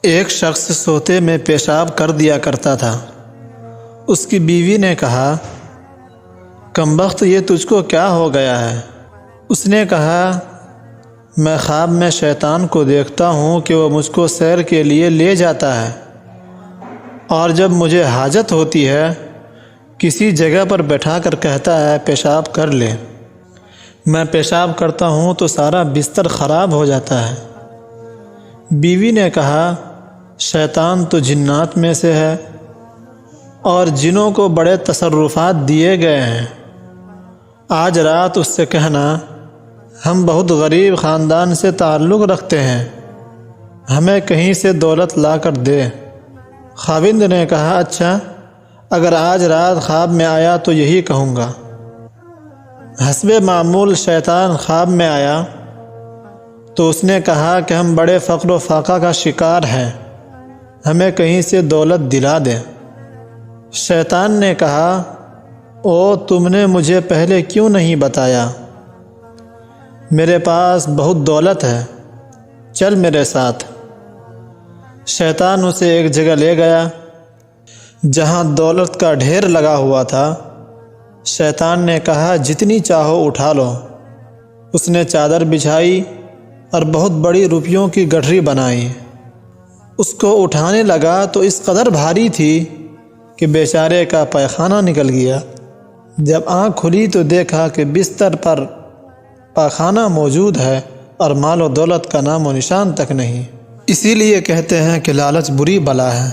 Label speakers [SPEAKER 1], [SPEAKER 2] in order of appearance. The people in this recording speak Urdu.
[SPEAKER 1] ایک شخص سوتے میں پیشاب کر دیا کرتا تھا۔ اس کی بیوی نے کہا، کمبخت یہ تجھ کو کیا ہو گیا ہے؟ اس نے کہا، میں خواب میں شیطان کو دیکھتا ہوں کہ وہ مجھ کو سیر کے لیے لے جاتا ہے، اور جب مجھے حاجت ہوتی ہے کسی جگہ پر بٹھا کر کہتا ہے پیشاب کر لے۔ میں پیشاب کرتا ہوں تو سارا بستر خراب ہو جاتا ہے۔ بیوی نے کہا، شیطان تو جنات میں سے ہے، اور جنوں کو بڑے تصرفات دیے گئے ہیں۔ آج رات اس سے کہنا، ہم بہت غریب خاندان سے تعلق رکھتے ہیں، ہمیں کہیں سے دولت لا کر دے۔ خاوند نے کہا، اچھا، اگر آج رات خواب میں آیا تو یہی کہوں گا۔ حسب معمول شیطان خواب میں آیا تو اس نے کہا کہ ہم بڑے فقر و فاقہ کا شکار ہیں، ہمیں کہیں سے دولت دلا دے۔ شیطان نے کہا، او تم نے مجھے پہلے کیوں نہیں بتایا؟ میرے پاس بہت دولت ہے، چل میرے ساتھ۔ شیطان اسے ایک جگہ لے گیا جہاں دولت کا ڈھیر لگا ہوا تھا۔ شیطان نے کہا، جتنی چاہو اٹھا لو۔ اس نے چادر بچھائی اور بہت بڑی روپیوں کی گٹھری بنائی۔ اس کو اٹھانے لگا تو اس قدر بھاری تھی کہ بیچارے کا پائخانہ نکل گیا۔ جب آنکھ کھلی تو دیکھا کہ بستر پر پاخانہ موجود ہے اور مال و دولت کا نام و نشان تک نہیں۔ اسی لیے کہتے ہیں کہ لالچ بری بلا ہے۔